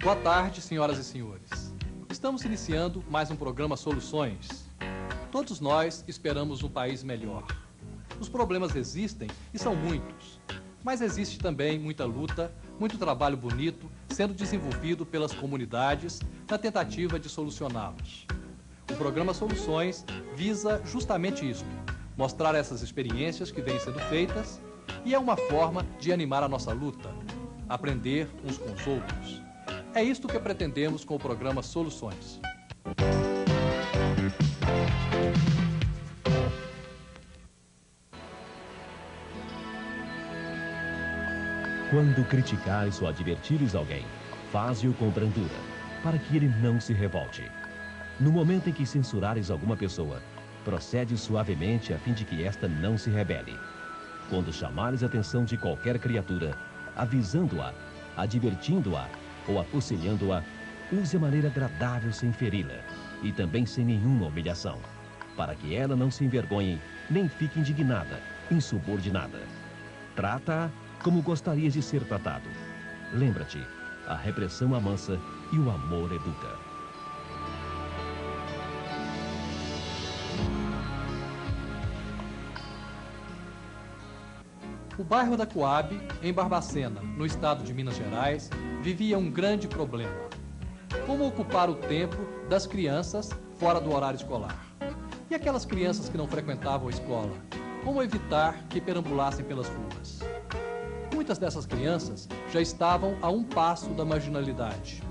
Boa tarde, senhoras e senhores. Estamos iniciando mais um programa Soluções. Todos nós esperamos um país melhor. Os problemas existem e são muitos, mas existe também muita luta, muito trabalho bonito sendo desenvolvido pelas comunidades na tentativa de solucioná-los. O programa Soluções visa justamente isso, mostrar essas experiências que vêm sendo feitas, e é uma forma de animar a nossa luta, aprender uns com os outros. É isto que pretendemos com o programa Soluções. Quando criticares ou advertires alguém, faze-o com brandura, para que ele não se revolte. No momento em que censurares alguma pessoa, procede suavemente a fim de que esta não se rebele. Quando chamares a atenção de qualquer criatura, avisando-a, advertindo-a ou aconselhando-a, use a maneira agradável sem feri-la e também sem nenhuma humilhação, para que ela não se envergonhe nem fique indignada, insubordinada. Trata-a como gostarias de ser tratado. Lembra-te, a repressão amansa e o amor educa. O bairro da Coab, em Barbacena, no estado de Minas Gerais, vivia um grande problema. Como ocupar o tempo das crianças fora do horário escolar? E aquelas crianças que não frequentavam a escola? Como evitar que perambulassem pelas ruas? Muitas dessas crianças já estavam a um passo da marginalidade.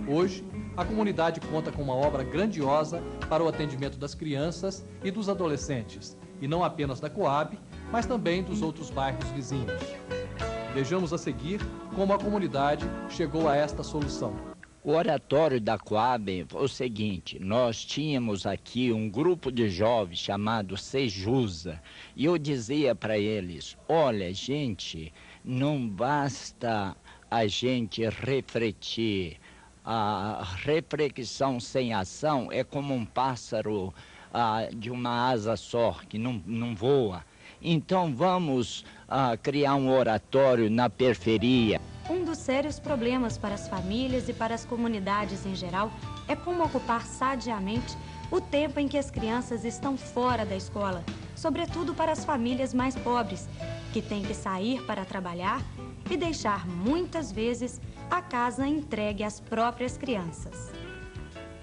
Hoje, a comunidade conta com uma obra grandiosa para o atendimento das crianças e dos adolescentes, e não apenas da Coab, mas também dos outros bairros vizinhos. Vejamos a seguir como a comunidade chegou a esta solução. O oratório da Coab foi o seguinte: nós tínhamos aqui um grupo de jovens chamado Sejusa, e eu dizia para eles: olha, gente, não basta a gente refletir, a reflexão sem ação é como um pássaro de uma asa só, que não voa. Então vamos criar um oratório na periferia. Um dos sérios problemas para as famílias e para as comunidades em geral é como ocupar sadiamente o tempo em que as crianças estão fora da escola, sobretudo para as famílias mais pobres, que têm que sair para trabalhar e deixar muitas vezes a casa entregue às próprias crianças.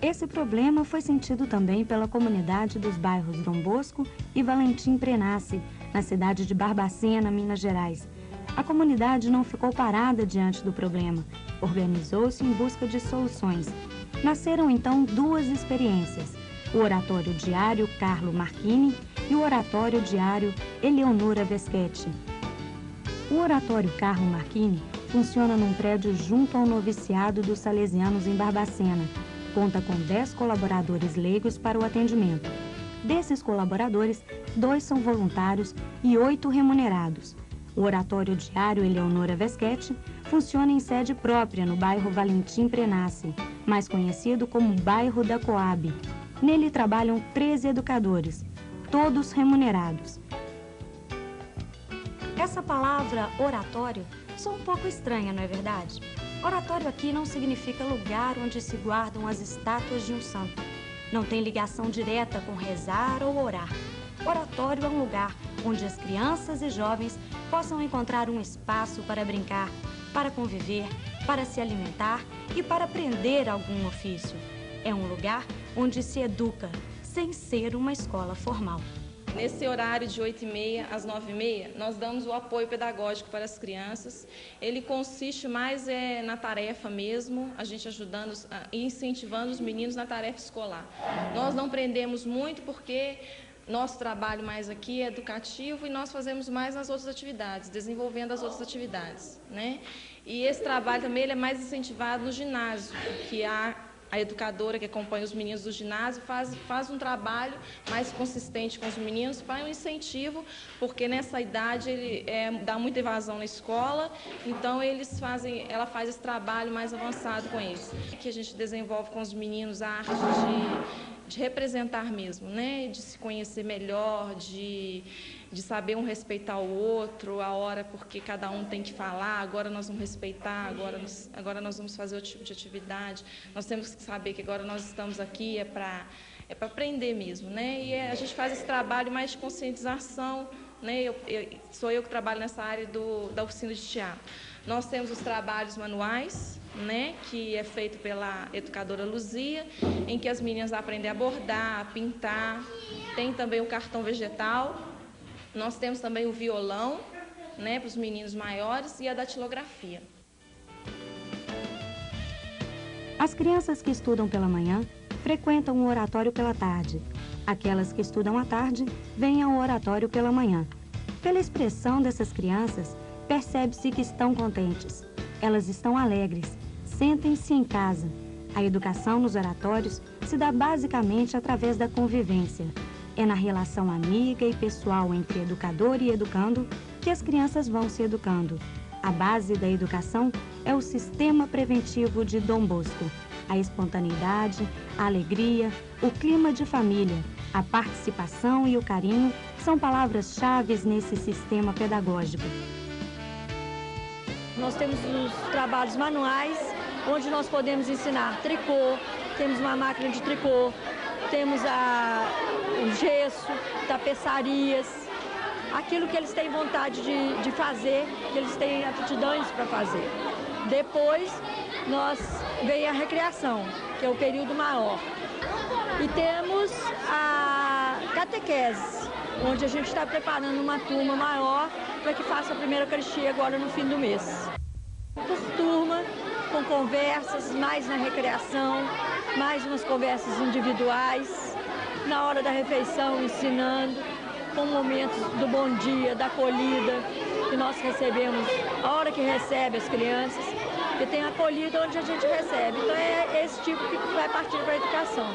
Esse problema foi sentido também pela comunidade dos bairros Dom Bosco e Valentim Prenassi, na cidade de Barbacena, Minas Gerais. A comunidade não ficou parada diante do problema, organizou-se em busca de soluções. Nasceram então duas experiências, o Oratório Diário Carlo Marchini e o Oratório Diário Eleonora Veschetti. O Oratório Carlo Marchini funciona num prédio junto ao noviciado dos Salesianos em Barbacena. Conta com 10 colaboradores leigos para o atendimento. Desses colaboradores, 2 são voluntários e 8 remunerados. O Oratório Diário Eleonora Veschetti funciona em sede própria no bairro Valentim Prenassi, mais conhecido como bairro da Coab. Nele trabalham 13 educadores, todos remunerados. Essa palavra oratório soa um pouco estranha, não é verdade? Oratório aqui não significa lugar onde se guardam as estátuas de um santo. Não tem ligação direta com rezar ou orar. Oratório é um lugar onde as crianças e jovens possam encontrar um espaço para brincar, para conviver, para se alimentar e para aprender algum ofício. É um lugar onde se educa, sem ser uma escola formal. Nesse horário de 8h30 às 9h30, nós damos o apoio pedagógico para as crianças. Ele consiste mais na tarefa mesmo, a gente ajudando e incentivando os meninos na tarefa escolar. Nós não prendemos muito porque nosso trabalho mais aqui é educativo e nós fazemos mais nas outras atividades, desenvolvendo as outras atividades, né? E esse trabalho também ele é mais incentivado no ginásio, que a educadora que acompanha os meninos do ginásio faz um trabalho mais consistente com os meninos, faz um incentivo, porque nessa idade ele dá muita evasão na escola, então ela faz esse trabalho mais avançado com eles. Que a gente desenvolve com os meninos a arte representar mesmo, né? De se conhecer melhor, de saber um respeitar o outro, a hora porque cada um tem que falar, agora nós vamos respeitar, agora nós vamos fazer outro tipo de atividade, nós temos que saber que agora nós estamos aqui é para aprender mesmo, né? E a gente faz esse trabalho mais de conscientização, né? Sou eu que trabalho nessa área da oficina de teatro. Nós temos os trabalhos manuais, né, que é feito pela educadora Luzia, em que as meninas aprendem a bordar, a pintar. Tem também o cartão vegetal. Nós temos também o violão, né, para os meninos maiores, e a datilografia. As crianças que estudam pela manhã frequentam o oratório pela tarde. Aquelas que estudam à tarde vêm ao oratório pela manhã. Pela expressão dessas crianças, percebe-se que estão contentes. Elas estão alegres, sentem-se em casa. A educação nos oratórios se dá basicamente através da convivência. É na relação amiga e pessoal entre educador e educando que as crianças vão se educando. A base da educação é o sistema preventivo de Dom Bosco. A espontaneidade, a alegria, o clima de família, a participação e o carinho são palavras-chave nesse sistema pedagógico. Nós temos os trabalhos manuais, onde nós podemos ensinar tricô, temos uma máquina de tricô, temos o gesso, tapeçarias, aquilo que eles têm vontade de fazer, que eles têm aptidões para fazer. Depois, vem a recreação, que é o período maior. E temos a catequese, onde a gente está preparando uma turma maior para que faça a primeira Eucaristia agora no fim do mês. Por turma, com conversas, mais na recreação, mais umas conversas individuais, na hora da refeição ensinando, com momentos do bom dia, da acolhida, que nós recebemos, a hora que recebe as crianças, que tem a acolhida onde a gente recebe. Então é esse tipo que vai partir para a educação.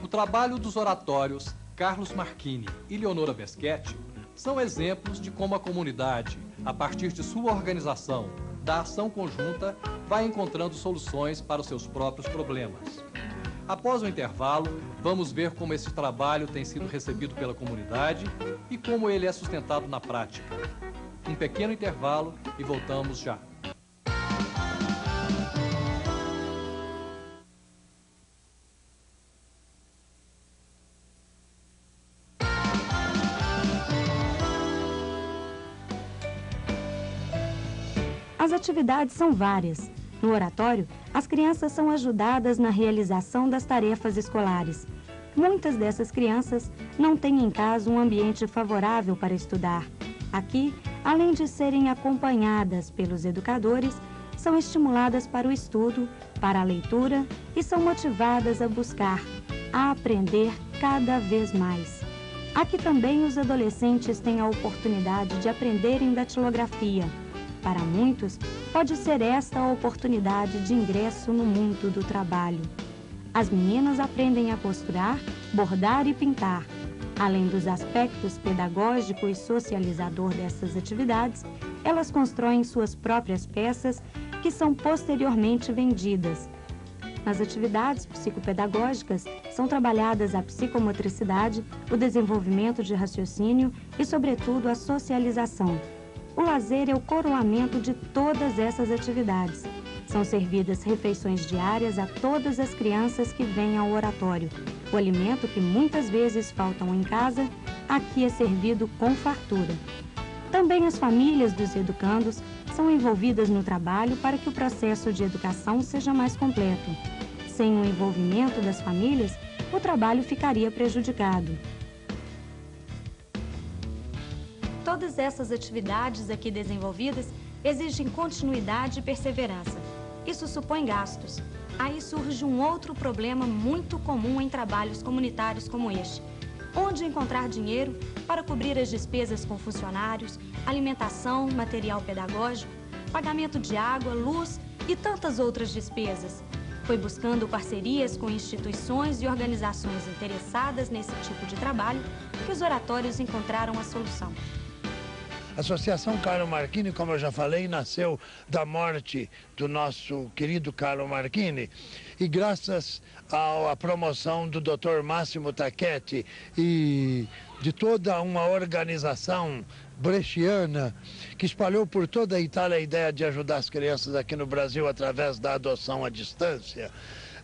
O trabalho dos oratórios Carlos Marchini e Leonora Beschetti são exemplos de como a comunidade, a partir de sua organização, da ação conjunta, vai encontrando soluções para os seus próprios problemas. Após o intervalo, vamos ver como esse trabalho tem sido recebido pela comunidade e como ele é sustentado na prática. Um pequeno intervalo e voltamos já. As atividades são várias. No oratório, as crianças são ajudadas na realização das tarefas escolares. Muitas dessas crianças não têm em casa um ambiente favorável para estudar. Aqui, além de serem acompanhadas pelos educadores, são estimuladas para o estudo, para a leitura e são motivadas a buscar, a aprender cada vez mais. Aqui também os adolescentes têm a oportunidade de aprenderem datilografia. Para muitos, pode ser esta a oportunidade de ingresso no mundo do trabalho. As meninas aprendem a costurar, bordar e pintar. Além dos aspectos pedagógico e socializador dessas atividades, elas constroem suas próprias peças que são posteriormente vendidas. Nas atividades psicopedagógicas, são trabalhadas a psicomotricidade, o desenvolvimento de raciocínio e, sobretudo, a socialização. O lazer é o coroamento de todas essas atividades. São servidas refeições diárias a todas as crianças que vêm ao oratório. O alimento que muitas vezes faltam em casa, aqui é servido com fartura. Também as famílias dos educandos são envolvidas no trabalho para que o processo de educação seja mais completo. Sem o envolvimento das famílias, o trabalho ficaria prejudicado. Todas essas atividades aqui desenvolvidas exigem continuidade e perseverança. Isso supõe gastos. Aí surge um outro problema muito comum em trabalhos comunitários como este. Onde encontrar dinheiro para cobrir as despesas com funcionários, alimentação, material pedagógico, pagamento de água, luz e tantas outras despesas. Foi buscando parcerias com instituições e organizações interessadas nesse tipo de trabalho que os oratórios encontraram a solução. A Associação Carlo Marchini, como eu já falei, nasceu da morte do nosso querido Carlo Marchini e graças à promoção do Dr. Máximo Tacchetti e de toda uma organização bresciana que espalhou por toda a Itália a ideia de ajudar as crianças aqui no Brasil através da adoção à distância.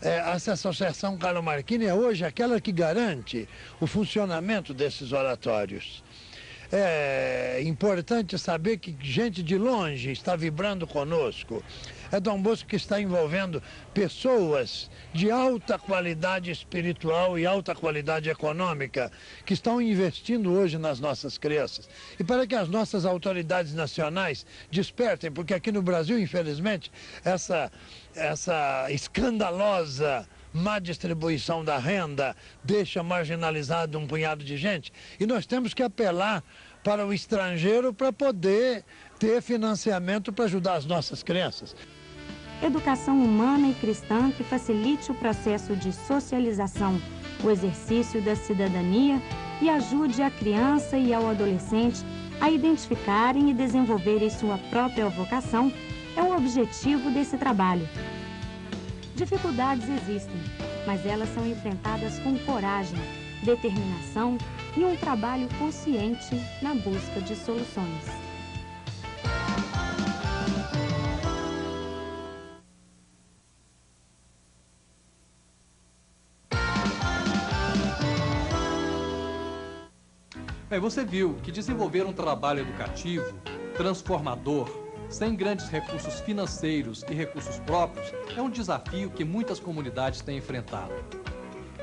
Essa Associação Carlo Marchini é hoje aquela que garante o funcionamento desses oratórios. É importante saber que gente de longe está vibrando conosco. É Dom Bosco que está envolvendo pessoas de alta qualidade espiritual e alta qualidade econômica que estão investindo hoje nas nossas crianças. E para que as nossas autoridades nacionais despertem, porque aqui no Brasil, infelizmente, essa escandalosa má distribuição da renda deixa marginalizado um punhado de gente e nós temos que apelar para o estrangeiro para poder ter financiamento para ajudar as nossas crianças. Educação humana e cristã que facilite o processo de socialização, o exercício da cidadania e ajude a criança e ao adolescente a identificarem e desenvolverem sua própria vocação é o objetivo desse trabalho. Dificuldades existem, mas elas são enfrentadas com coragem, determinação e um trabalho consciente na busca de soluções. Bem, você viu que desenvolver um trabalho educativo, transformador, sem grandes recursos financeiros e recursos próprios, é um desafio que muitas comunidades têm enfrentado.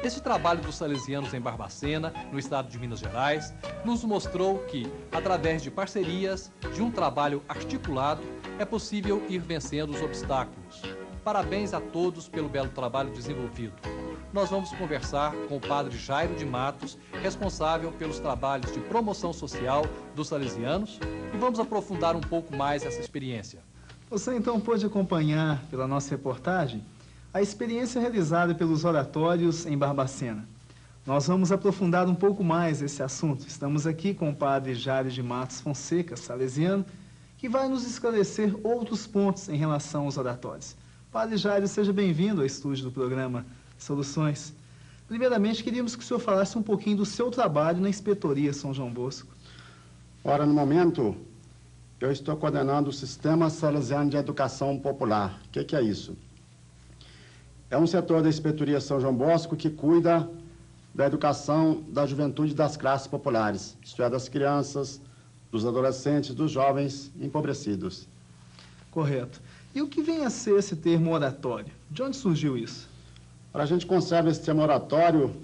Esse trabalho dos salesianos em Barbacena, no estado de Minas Gerais, nos mostrou que, através de parcerias, de um trabalho articulado, é possível ir vencendo os obstáculos. Parabéns a todos pelo belo trabalho desenvolvido. Nós vamos conversar com o padre Jairo de Matos, responsável pelos trabalhos de promoção social dos salesianos, e vamos aprofundar um pouco mais essa experiência. Você então pôde acompanhar pela nossa reportagem a experiência realizada pelos oratórios em Barbacena. Nós vamos aprofundar um pouco mais esse assunto. Estamos aqui com o padre Jairo de Matos Fonseca, salesiano, que vai nos esclarecer outros pontos em relação aos oratórios. Padre Jairo, seja bem-vindo ao estúdio do programa Soluções. Primeiramente, queríamos que o senhor falasse um pouquinho do seu trabalho na Inspetoria São João Bosco. Ora, no momento, eu estou coordenando o Sistema Salesiano de Educação Popular. O que é isso? É um setor da Inspetoria São João Bosco que cuida da educação da juventude das classes populares, isto é, das crianças, dos adolescentes, dos jovens empobrecidos. Correto. E o que vem a ser esse termo oratório? De onde surgiu isso? A gente conserva esse termo oratório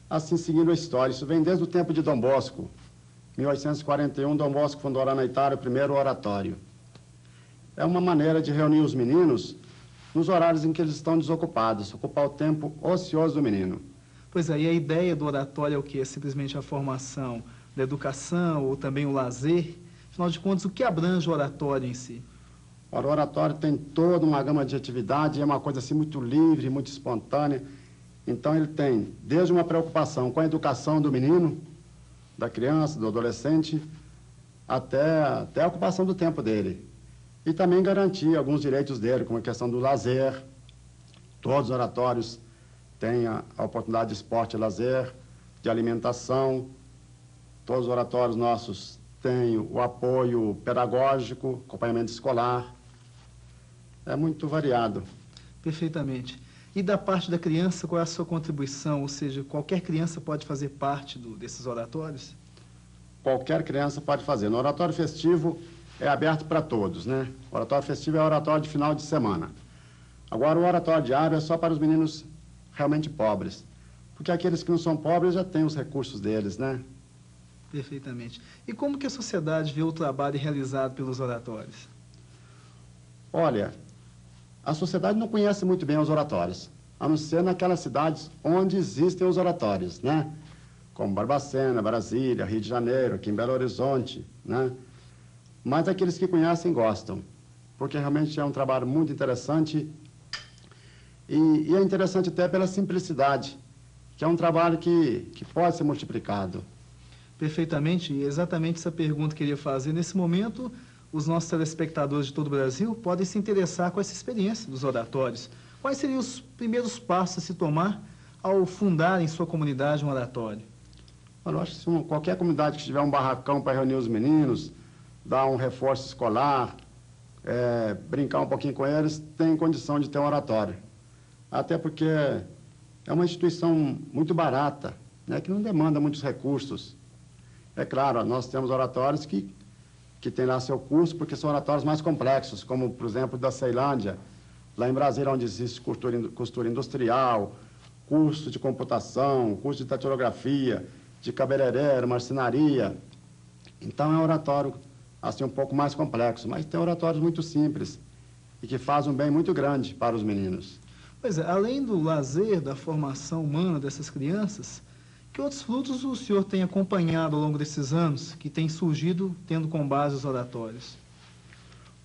assim, seguindo a história. Isso vem desde o tempo de Dom Bosco. Em 1841, Dom Bosco fundou lá na Itália o primeiro oratório. É uma maneira de reunir os meninos nos horários em que eles estão desocupados, ocupar o tempo ocioso do menino. Pois aí, a ideia do oratório é o quê? É simplesmente a formação da educação ou também o lazer? Afinal de contas, o que abrange o oratório em si? O oratório tem toda uma gama de atividade, é uma coisa assim muito livre, muito espontânea. Então ele tem desde uma preocupação com a educação do menino, da criança, do adolescente, até a ocupação do tempo dele. E também garantir alguns direitos dele, como a questão do lazer. Todos os oratórios têm a oportunidade de esporte e lazer, de alimentação. Todos os oratórios nossos têm o apoio pedagógico, acompanhamento escolar. É muito variado. Perfeitamente. E da parte da criança, qual é a sua contribuição? Ou seja, qualquer criança pode fazer parte desses oratórios? Qualquer criança pode fazer. No oratório festivo é aberto para todos, né? O oratório festivo é o oratório de final de semana. Agora, o oratório diário é só para os meninos realmente pobres. Porque aqueles que não são pobres já têm os recursos deles, né? Perfeitamente. E como que a sociedade vê o trabalho realizado pelos oratórios? Olha, a sociedade não conhece muito bem os oratórios, a não ser naquelas cidades onde existem os oratórios, né? Como Barbacena, Brasília, Rio de Janeiro, aqui em Belo Horizonte, né? Mas aqueles que conhecem gostam, porque realmente é um trabalho muito interessante e é interessante até pela simplicidade, que é um trabalho que pode ser multiplicado. Perfeitamente, e exatamente essa pergunta que eu queria fazer. Nesse momento, os nossos telespectadores de todo o Brasil podem se interessar com essa experiência dos oratórios. Quais seriam os primeiros passos a se tomar ao fundar em sua comunidade um oratório? Eu acho que qualquer comunidade que tiver um barracão para reunir os meninos, dar um reforço escolar, brincar um pouquinho com eles, tem condição de ter um oratório. Até porque é uma instituição muito barata, né, que não demanda muitos recursos. É claro, nós temos oratórios que têm lá seu custo, porque são oratórios mais complexos, como, por exemplo, da Ceilândia, lá em Brasília, onde existe costura industrial, curso de computação, curso de datilografia, de cabeleireiro, marcenaria. Então, é um oratório, assim, um pouco mais complexo, mas tem oratórios muito simples e que fazem um bem muito grande para os meninos. Pois é, além do lazer, da formação humana dessas crianças, que outros frutos o senhor tem acompanhado ao longo desses anos, que tem surgido tendo com base os oratórios?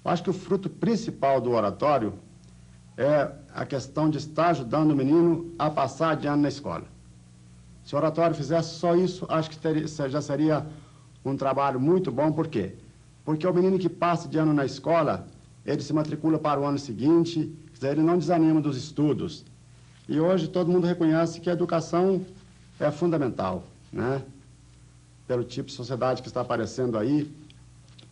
Eu acho que o fruto principal do oratório é a questão de estar ajudando o menino a passar de ano na escola. Se o oratório fizesse só isso, acho que já seria um trabalho muito bom. Por quê? Porque o menino que passa de ano na escola, ele se matricula para o ano seguinte, ele não desanima dos estudos. E hoje todo mundo reconhece que a educação é fundamental, né? Pelo tipo de sociedade que está aparecendo aí,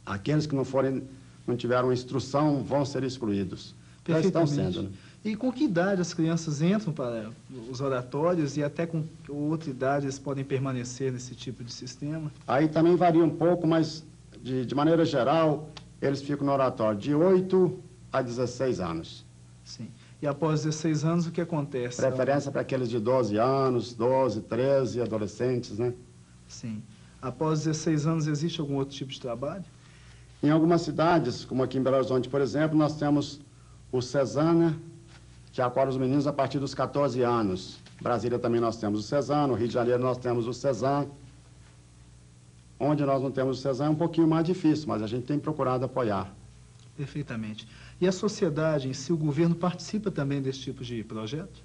aqueles que não tiveram instrução vão ser excluídos. Já estão sendo, né? E com que idade as crianças entram para os oratórios e até com outra idade eles podem permanecer nesse tipo de sistema? Aí também varia um pouco, mas de maneira geral, eles ficam no oratório de 8 a 16 anos. Sim. E após 16 anos, o que acontece? Preferência para aqueles de 12 anos, 12, 13, adolescentes, né? Sim. Após 16 anos, existe algum outro tipo de trabalho? Em algumas cidades, como aqui em Belo Horizonte, por exemplo, nós temos o Cesana, que acolhe os meninos a partir dos 14 anos. Em Brasília também nós temos o Cesana, no Rio de Janeiro nós temos o Cezan. Onde nós não temos o Cezan é um pouquinho mais difícil, mas a gente tem procurado apoiar. Perfeitamente. E a sociedade em si, o governo participa também desse tipo de projeto?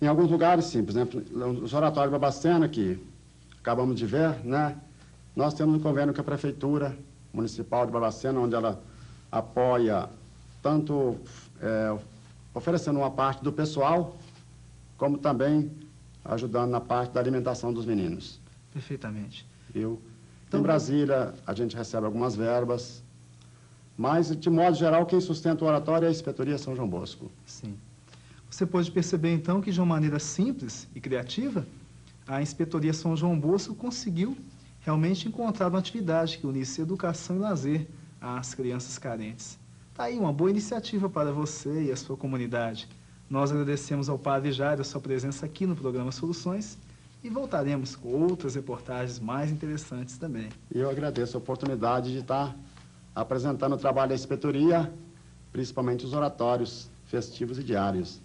Em alguns lugares, sim. Por exemplo, os oratórios de Barbacena, que acabamos de ver, né? Nós temos um convênio com a Prefeitura Municipal de Barbacena, onde ela apoia tanto oferecendo uma parte do pessoal, como também ajudando na parte da alimentação dos meninos. Perfeitamente. Viu? Então, em Brasília, a gente recebe algumas verbas, mas, de modo geral, quem sustenta o oratório é a Inspetoria São João Bosco. Sim. Você pode perceber, então, que de uma maneira simples e criativa, a Inspetoria São João Bosco conseguiu realmente encontrar uma atividade que unisse educação e lazer às crianças carentes. Está aí uma boa iniciativa para você e a sua comunidade. Nós agradecemos ao Padre Jairo a sua presença aqui no programa Soluções e voltaremos com outras reportagens mais interessantes também. E eu agradeço a oportunidade de estar apresentando o trabalho da inspetoria, principalmente os oratórios festivos e diários.